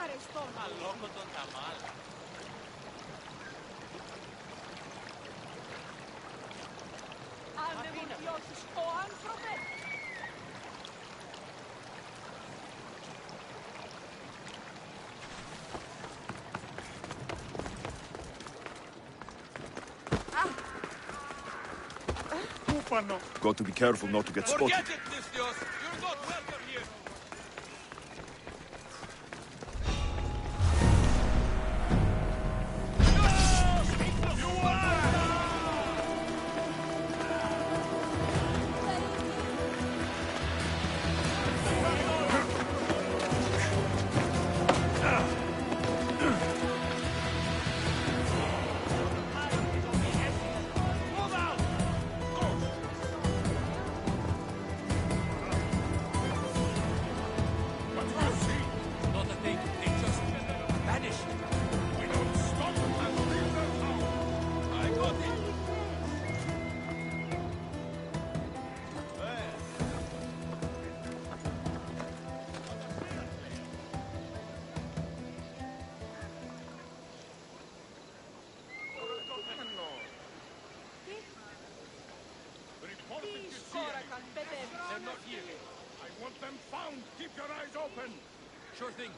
Αλόκοτον τα μάλα. Αν δεν μου διώσεις, ο άνθρωπε! Got to be careful not to get spotted. Forget it, Listios! You're not welcome here! They're not here. I want them found. Keep your eyes open. Sure thing.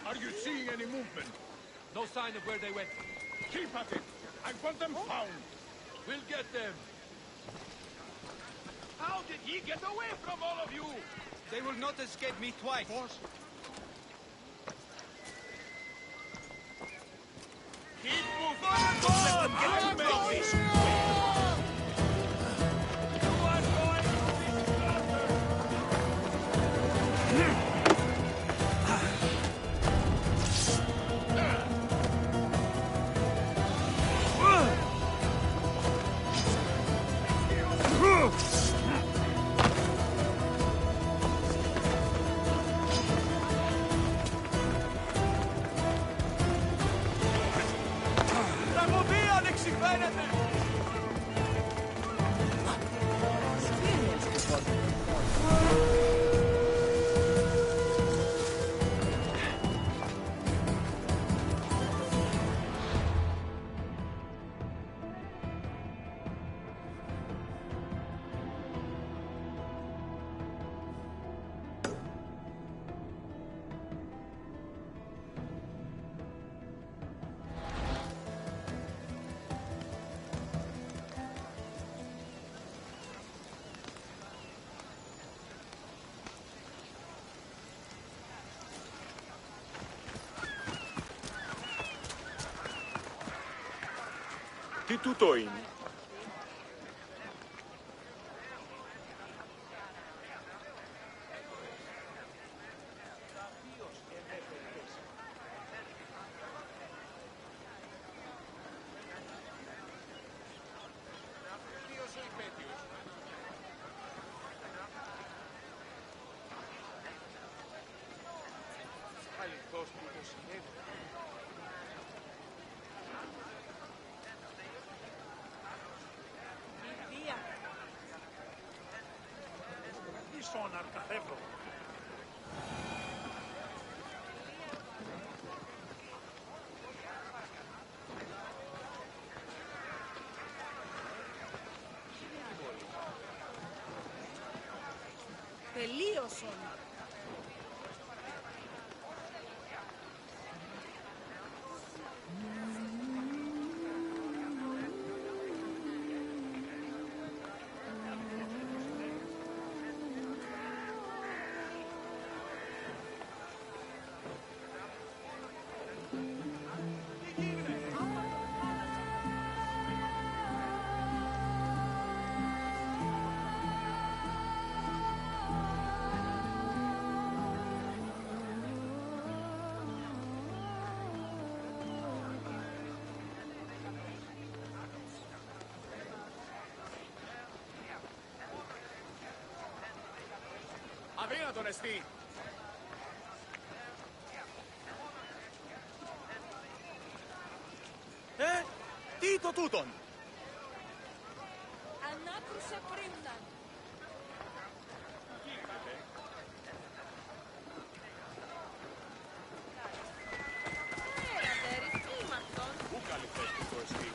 Are you seeing any movement? No sign of where they went. Keep at it. I want them found. We'll get them. How did he get away from all of you? They will not escape me twice. Keep moving. Don't let them get to Memphis. You are going to be slaughtered. Τι τούτο είναι? Τελείωσον. Αδύνατον εστί. το τούτον! Ανάκρουσε πρίμναν. Έραντερης, ήμαρτον. Πού καλυφθέστη το εστί.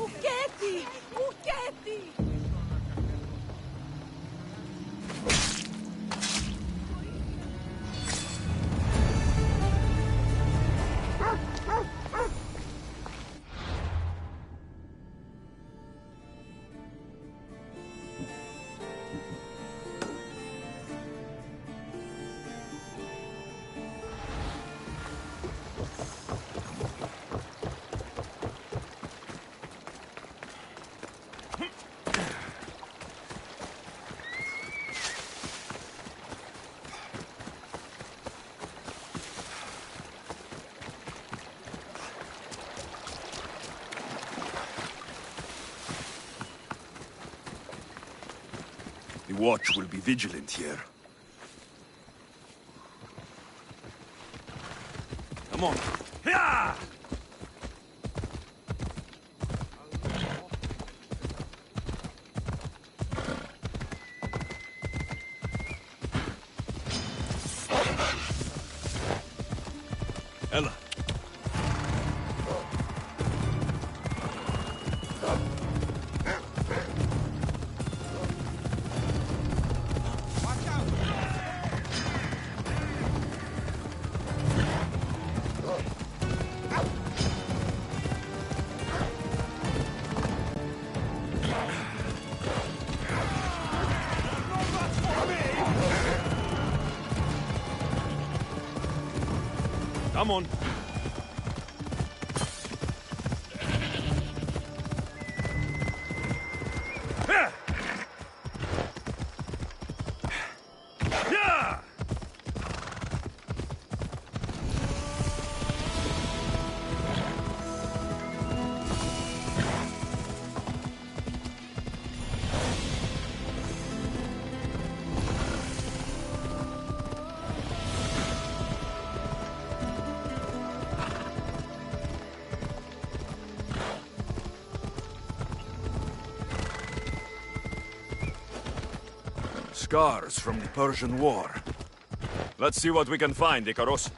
Ουκέτι! Ουκέτι! The watch will be vigilant here. Come on. Yeah! Ella. Come on. scars from the Persian War. Let's see what we can find, Icaros.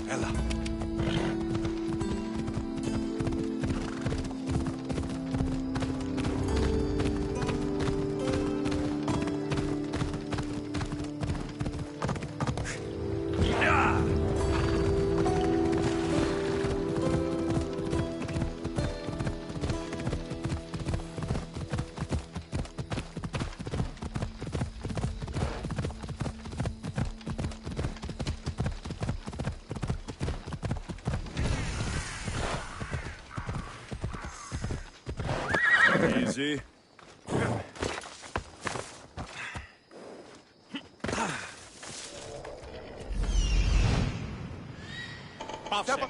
Ella. Easy. Pawsze.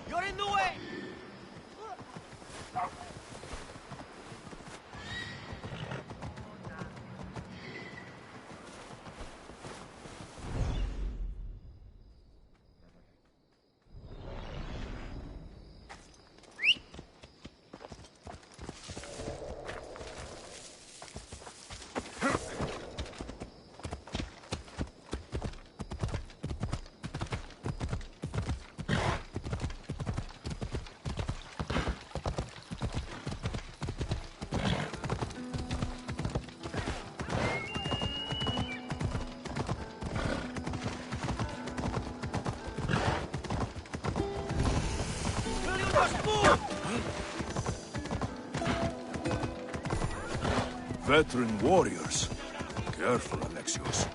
You're in the way! Veteran warriors. Careful, Alexios.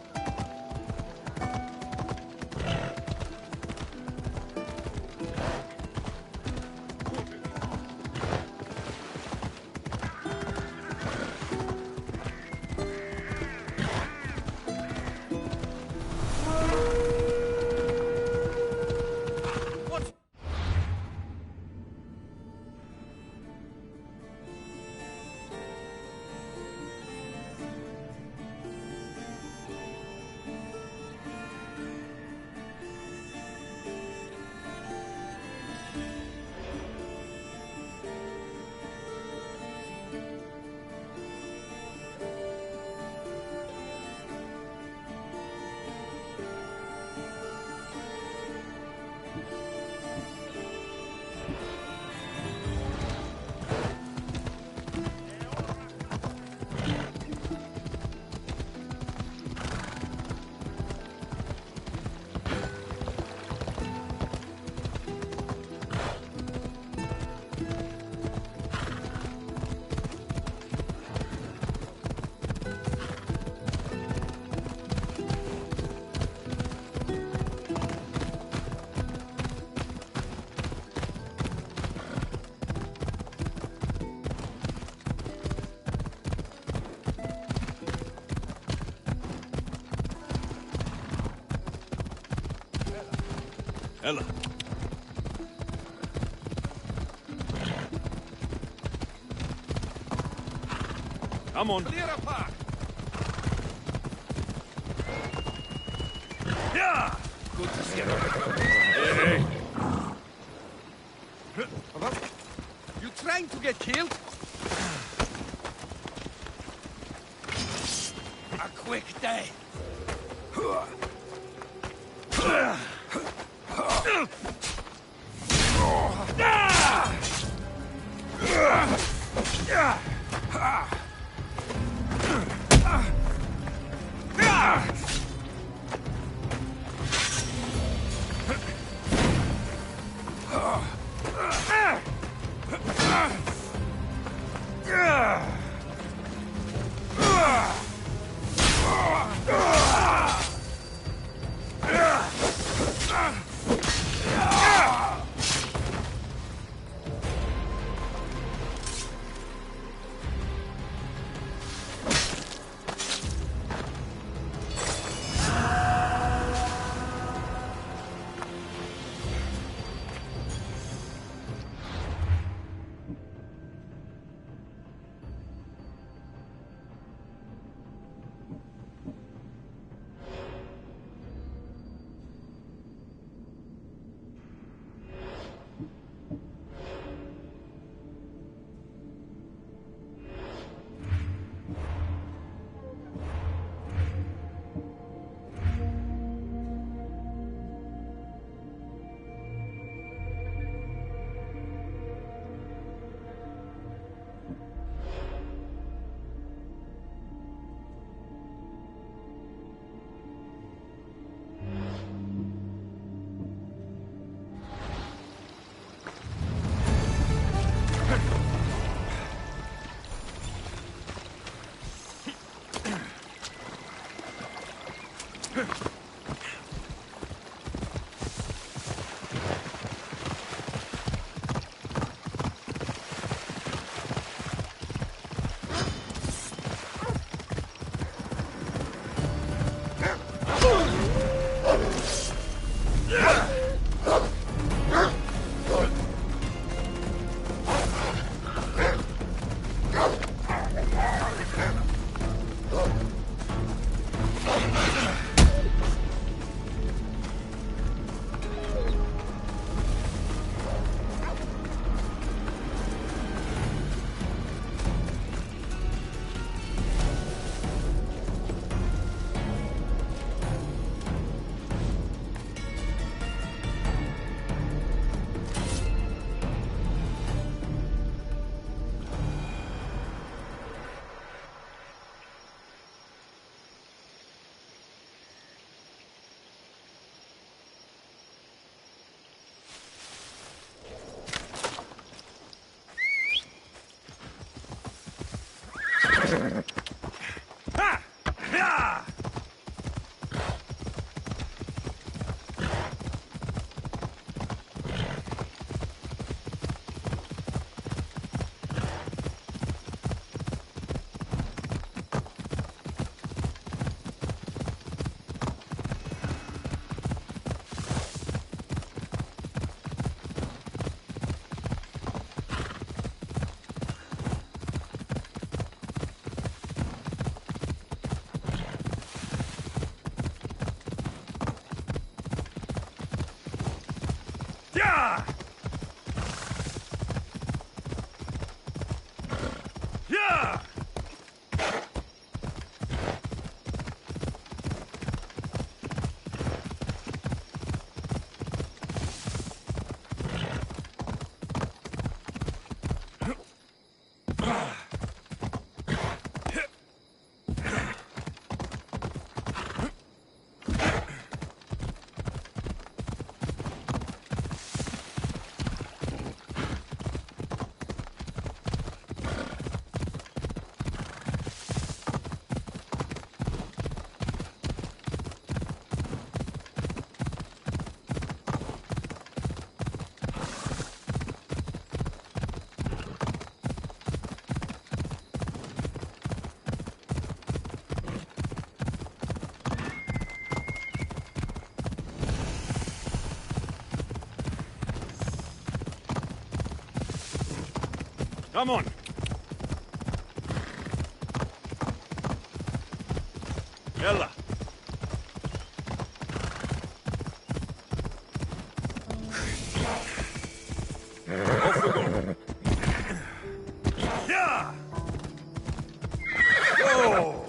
Ella. Come on. Clear a path. Yeah! Good to see you. Hey, hey. You trying to get killed? A quick day. Ha! Ya! Ya! Ya! Come on. Yalla. Off we go. Yeah! Go!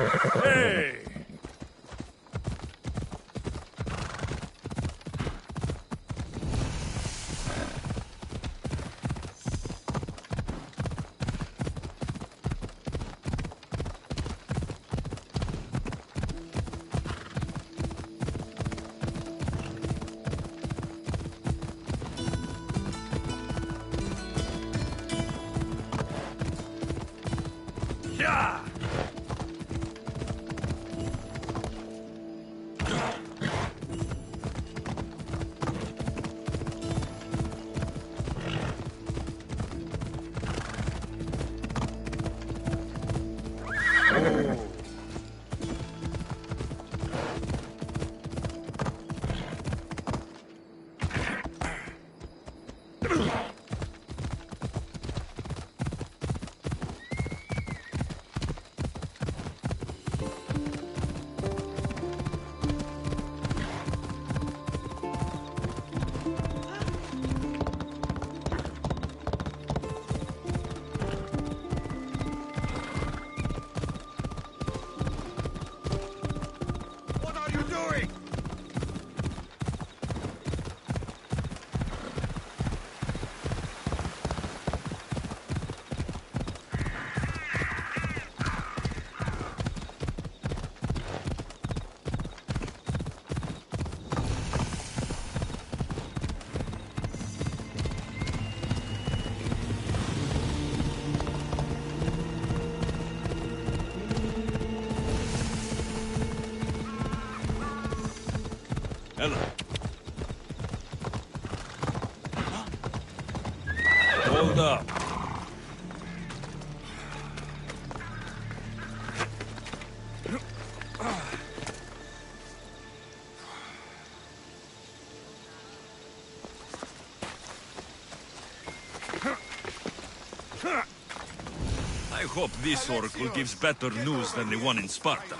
Hey! Yeah! What are you doing? Hello. Hold up. I hope this oracle gives better news than the one in Sparta.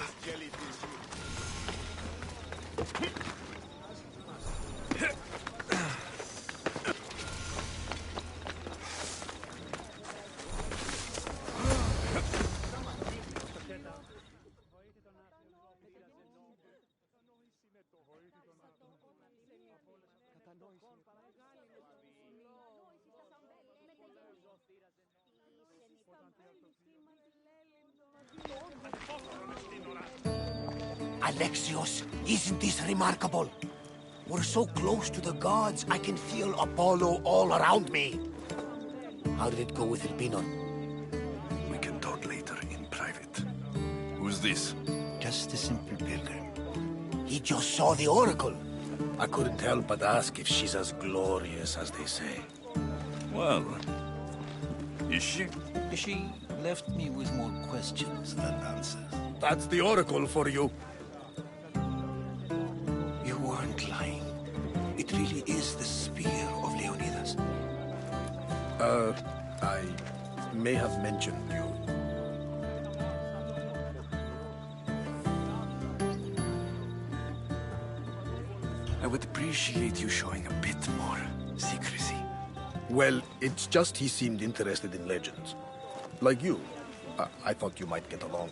Alexios, isn't this remarkable? We're so close to the gods, I can feel Apollo all around me. How did it go with Elpinor? We can talk later in private. Who's this? Just a simple pilgrim. He just saw the oracle. I couldn't help but ask if she's as glorious as they say. Well, is she? She left me with more questions than answers. That's the oracle for you. You weren't lying. It really is the spear of Leonidas. I may have mentioned you. I would appreciate you showing a bit more secrecy. Well, it's just he seemed interested in legends. Like you. I thought you might get along.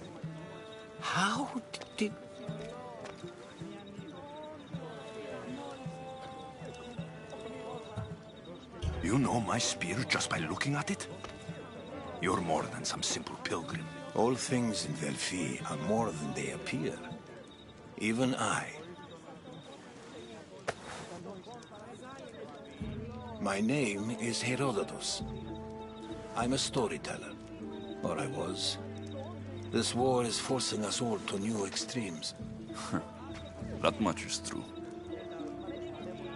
How did... You know my spear just by looking at it? You're more than some simple pilgrim. All things in Delphi are more than they appear. Even I. My name is Herodotus. I'm a storyteller. Or I was. This war is forcing us all to new extremes. That much is true.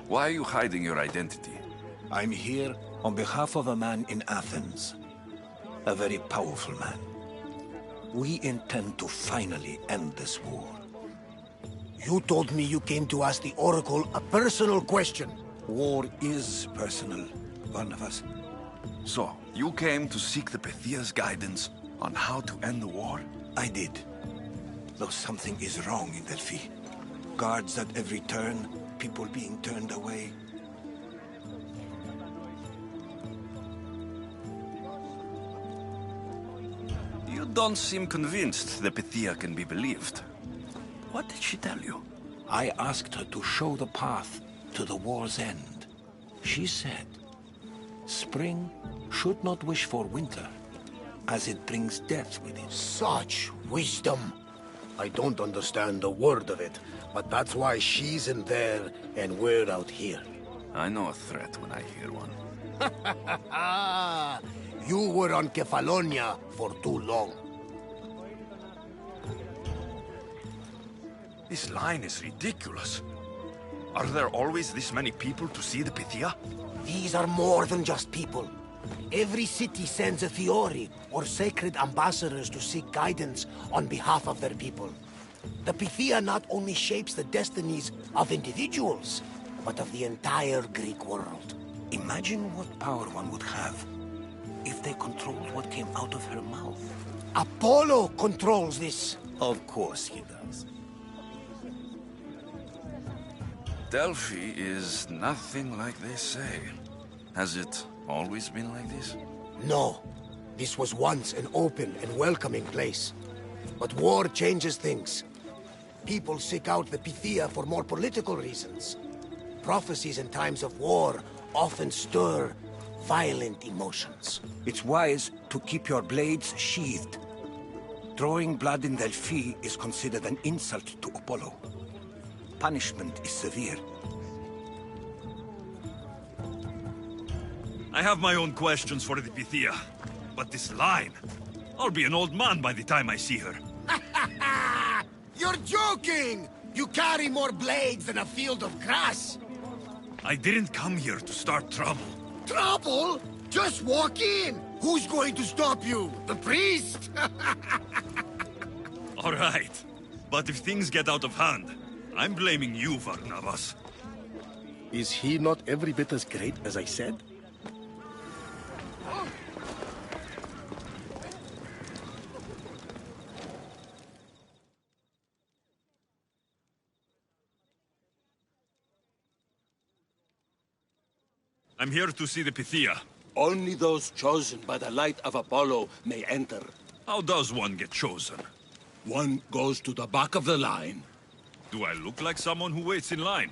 Why are you hiding your identity? I'm here on behalf of a man in Athens. A very powerful man. We intend to finally end this war. You told me you came to ask the oracle a personal question. War is personal, Barnabas. So, you came to seek the Pythia's guidance on how to end the war? I did. Though something is wrong in Delphi. Guards at every turn, people being turned away. You don't seem convinced the Pythia can be believed. What did she tell you? I asked her to show the path to the war's end. She said, spring should not wish for winter, as it brings death with it. Such wisdom. I don't understand a word of it, but that's why she's in there and we're out here. I know a threat when I hear one. You were on Kefalonia for too long. This line is ridiculous. Are there always this many people to see the Pythia? These are more than just people. Every city sends a Fiori, or sacred ambassadors to seek guidance on behalf of their people. The Pythia not only shapes the destinies of individuals, but of the entire Greek world. Imagine what power one would have if they controlled what came out of her mouth. Apollo controls this. Of course he does. Delphi is nothing like they say. Has it always been like this? No. This was once an open and welcoming place. But war changes things. People seek out the Pythia for more political reasons. Prophecies in times of war often stir violent emotions. It's wise to keep your blades sheathed. Drawing blood in Delphi is considered an insult to Apollo. Punishment is severe. I have my own questions for the Pythia, but this line... I'll be an old man by the time I see her. You're joking! You carry more blades than a field of grass! I didn't come here to start trouble. Trouble? Just walk in! Who's going to stop you? The priest? All right, but if things get out of hand, I'm blaming you, Varnavas. Is he not every bit as great as I said? I'm here to see the Pythia. Only those chosen by the light of Apollo may enter. How does one get chosen? One goes to the back of the line. Do I look like someone who waits in line?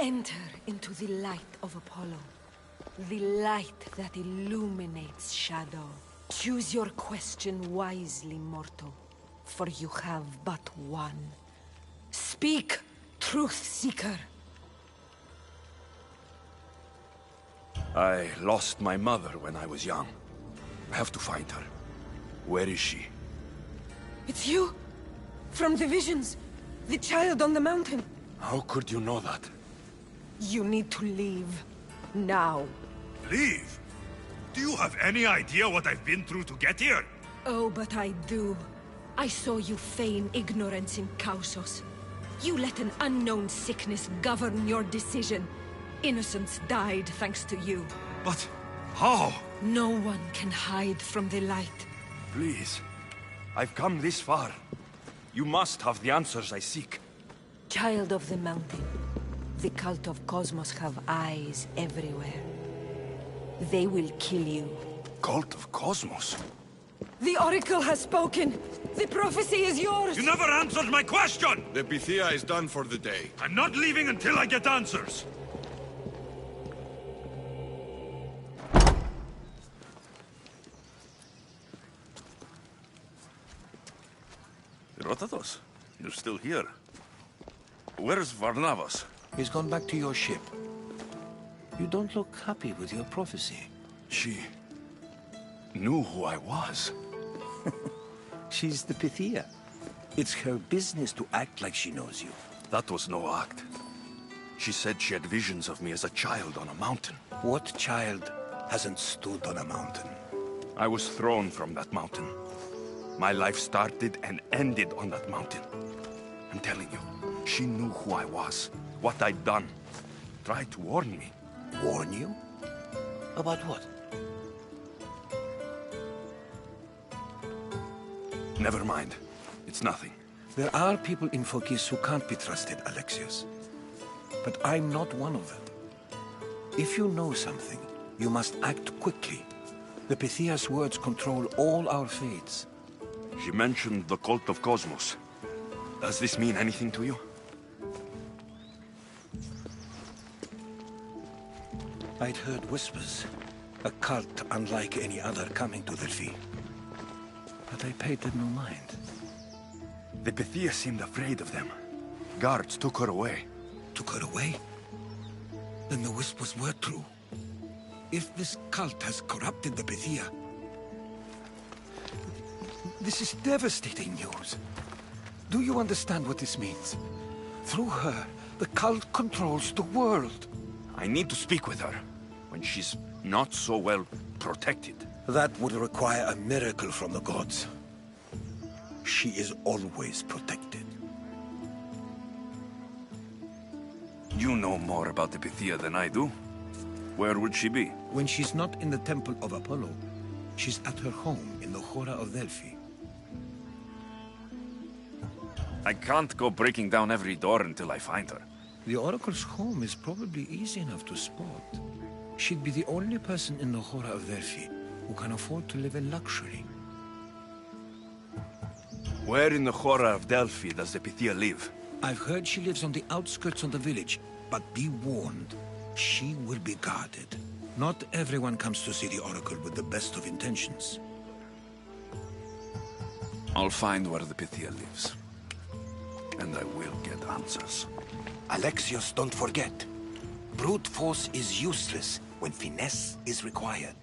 Enter into the light of Apollo, the light that illuminates shadow. Choose your question wisely, mortal, for you have but one. Speak, truth seeker. I lost my mother when I was young. I have to find her. Where is she? It's you? From the visions? The child on the mountain? How could you know that? You need to leave. Now. Leave? Do you have any idea what I've been through to get here? Oh, but I do. I saw you feign ignorance in Kausos. You let an unknown sickness govern your decision. Innocents died thanks to you. But how? No one can hide from the light. Please. I've come this far. You must have the answers I seek. Child of the mountain, the cult of Cosmos have eyes everywhere. They will kill you. Cult of Cosmos? The Oracle has spoken! The prophecy is yours! You never answered my question! The Pythia is done for the day. I'm not leaving until I get answers! Herodotus, you're still here. Where's Varnavas? He's gone back to your ship. You don't look happy with your prophecy. She knew who I was. She's the Pythia. It's her business to act like she knows you. That was no act. She said she had visions of me as a child on a mountain. What child hasn't stood on a mountain? I was thrown from that mountain. My life started and ended on that mountain. I'm telling you, she knew who I was, what I'd done. Tried to warn me. Warn you? About what? Never mind. It's nothing. There are people in Phokis who can't be trusted, Alexios. But I'm not one of them. If you know something, you must act quickly. The Pythia's words control all our fates. She mentioned the cult of Cosmos. Does this mean anything to you? I'd heard whispers. A cult unlike any other coming to Delphi. But I paid it no mind. The Pythia seemed afraid of them. Guards took her away. Took her away? Then the whispers were true. If this cult has corrupted the Pythia... This is devastating news. Do you understand what this means? Through her, the cult controls the world. I need to speak with her, when she's not so well protected. That would require a miracle from the gods. She is always protected. You know more about the Pythia than I do. Where would she be? When she's not in the Temple of Apollo, she's at her home in the Hora of Delphi. I can't go breaking down every door until I find her. The Oracle's home is probably easy enough to spot. She'd be the only person in the Hora of Delphi who can afford to live in luxury. Where in the Hora of Delphi does the Pythia live? I've heard she lives on the outskirts of the village, but be warned, she will be guarded. Not everyone comes to see the Oracle with the best of intentions. I'll find where the Pythia lives. And I will get answers. Alexios, don't forget. Brute force is useless when finesse is required.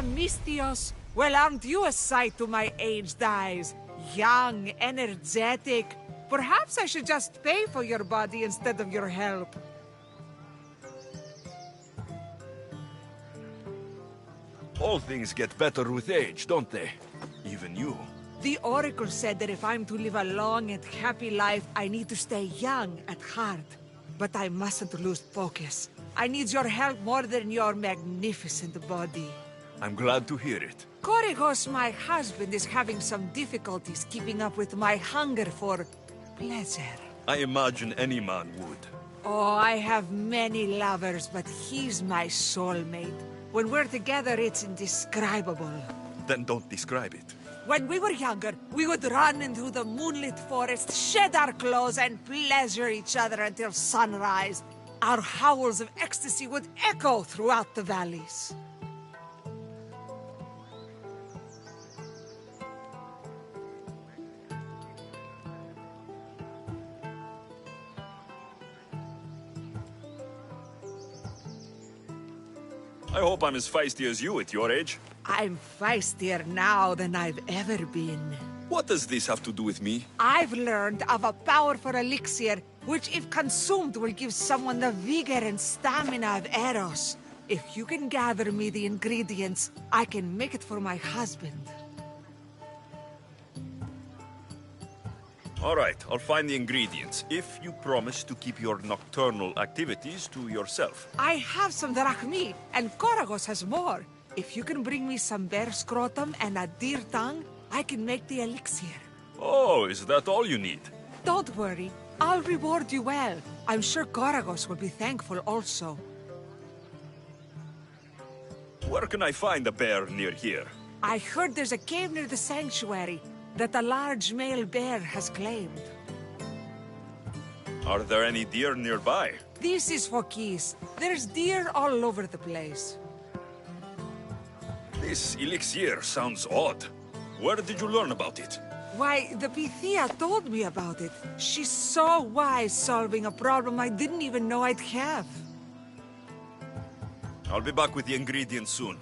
Mistios, well, aren't you a sight to my aged eyes? Young, energetic. Perhaps I should just pay for your body instead of your help. All things get better with age, don't they? Even you. The Oracle said that if I'm to live a long and happy life, I need to stay young at heart. but I mustn't lose focus. I need your help more than your magnificent body. I'm glad to hear it. Korigos, my husband, is having some difficulties keeping up with my hunger for pleasure. I imagine any man would. Oh, I have many lovers, but he's my soulmate. When we're together, it's indescribable. Then don't describe it. When we were younger, we would run into the moonlit forest, shed our clothes, and pleasure each other until sunrise. Our howls of ecstasy would echo throughout the valleys. I hope I'm as feisty as you at your age. I'm feistier now than I've ever been. What does this have to do with me? I've learned of a powerful elixir, which if consumed will give someone the vigor and stamina of Eros. If you can gather me the ingredients, I can make it for my husband. All right, I'll find the ingredients, if you promise to keep your nocturnal activities to yourself. I have some drachmi, and Koragos has more. If you can bring me some bear scrotum and a deer tongue, I can make the elixir. Oh, is that all you need? Don't worry, I'll reward you well. I'm sure Koragos will be thankful also. Where can I find a bear near here? I heard there's a cave near the sanctuary that a large male bear has claimed. Are there any deer nearby? This is Fokis. There's deer all over the place. This elixir sounds odd. Where did you learn about it? Why, the Pythia told me about it. She's so wise solving a problem I didn't even know I'd have. I'll be back with the ingredients soon.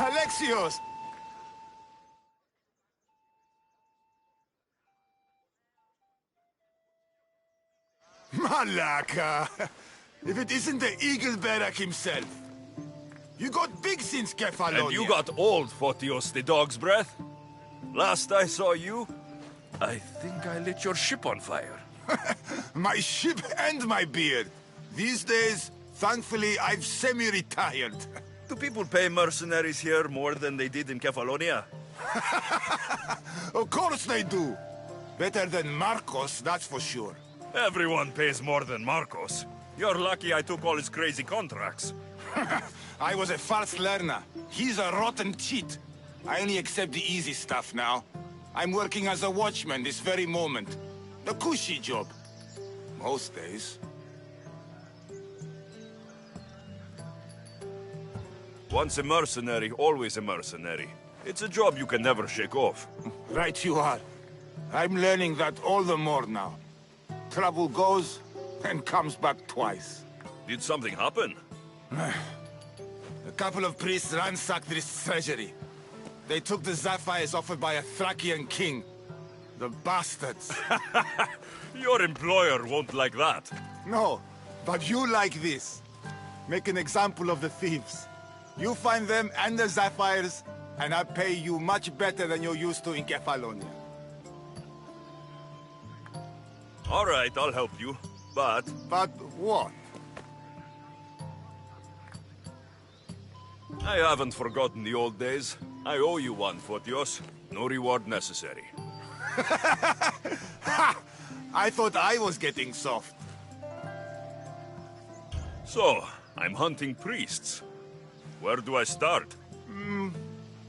Alexios! Malaka! If it isn't the Eagle Barak himself. You got big since Kefalonia. And you got old, Photios the dog's breath. Last I saw you, I think I lit your ship on fire. My ship and my beard. These days, thankfully, I've semi-retired. Do people pay mercenaries here more than they did in Kefalonia? Of course they do. Better than Marcos, that's for sure. Everyone pays more than Marcos. You're lucky I took all his crazy contracts. I was a fast learner. He's a rotten cheat. I only accept the easy stuff now. I'm working as a watchman this very moment. The cushy job. Most days. Once a mercenary, always a mercenary. It's a job you can never shake off. Right you are. I'm learning that all the more now. Trouble goes and comes back twice. Did something happen? A couple of priests ransacked this treasury. They took the sapphires offered by a Thracian king. The bastards. Your employer won't like that. No, but you like this. Make an example of the thieves. You find them and the sapphires, and I pay you much better than you're used to in Kefalonia. All right, I'll help you. But But what? I haven't forgotten the old days. I owe you one, Photios. No reward necessary. I thought I was getting soft. So, I'm hunting priests. Where do I start?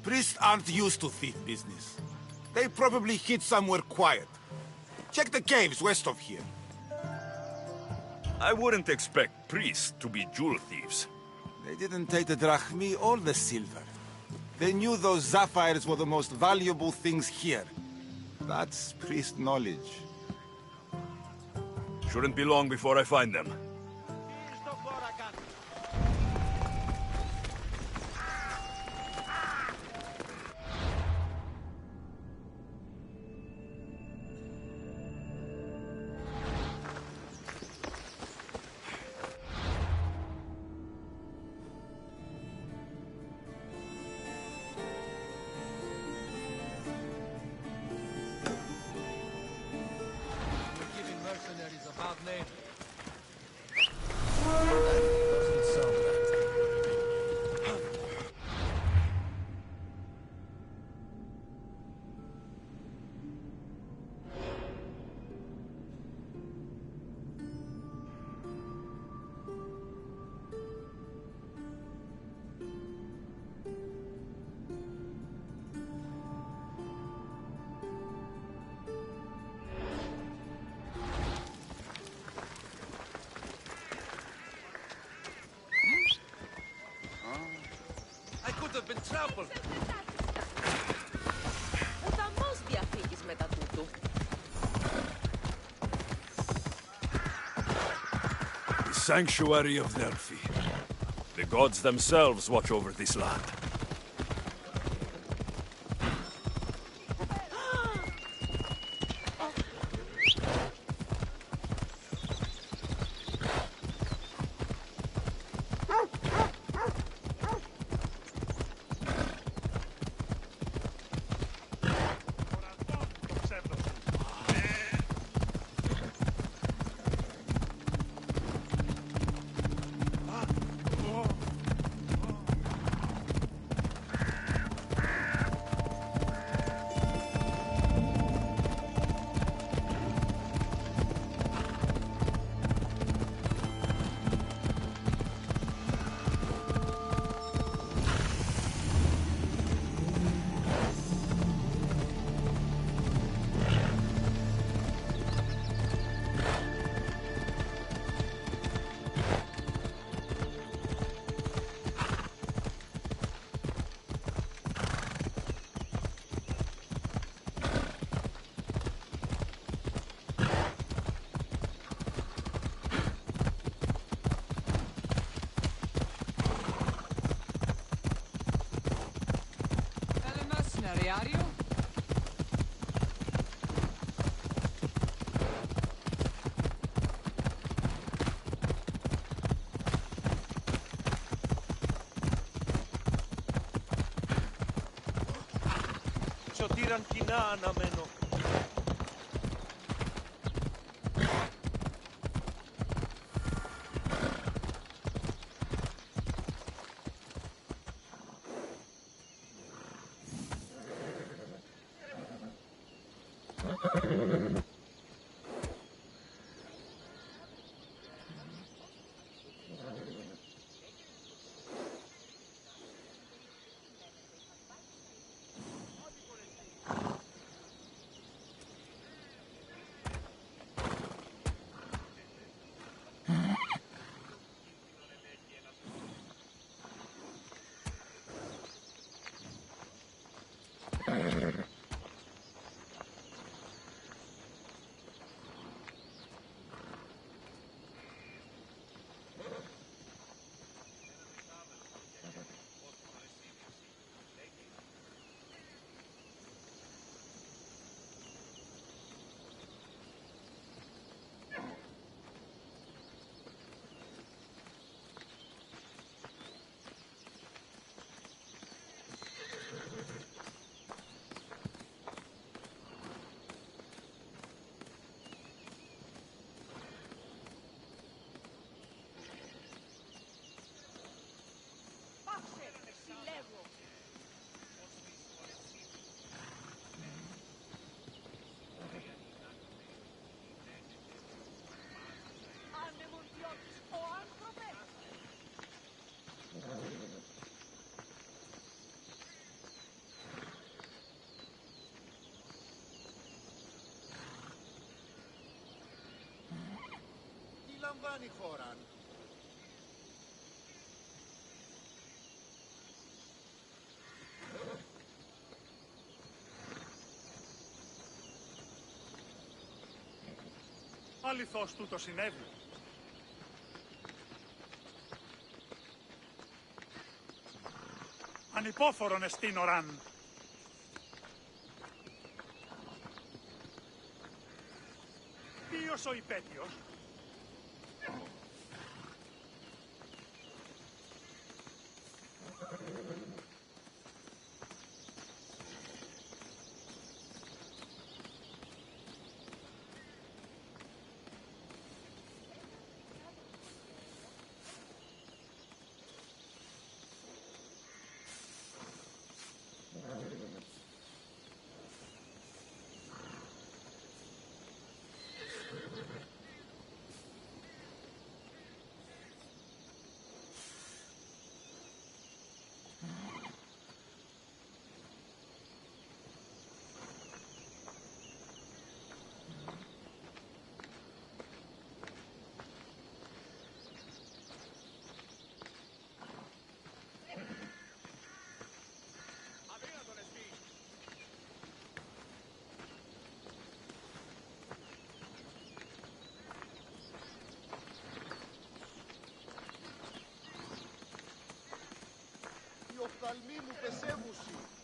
Priests aren't used to thief business. They probably hid somewhere quiet. Check the caves west of here. I wouldn't expect priests to be jewel thieves. They didn't take the drachmi or the silver. They knew those sapphires were the most valuable things here. That's priest knowledge. Shouldn't be long before I find them. Have been trampled. The sanctuary of Delphi. The gods themselves watch over this land. Are you? Σωτήραν κοινά αναμένω. λαμβάνει χώρα. Αληθώς τούτο συνέβη. Ανυπόφορον εστίν ο Ραν. Ποιος ο υπέτειος? Οι οφθαλμοί μου πεσεύουσι.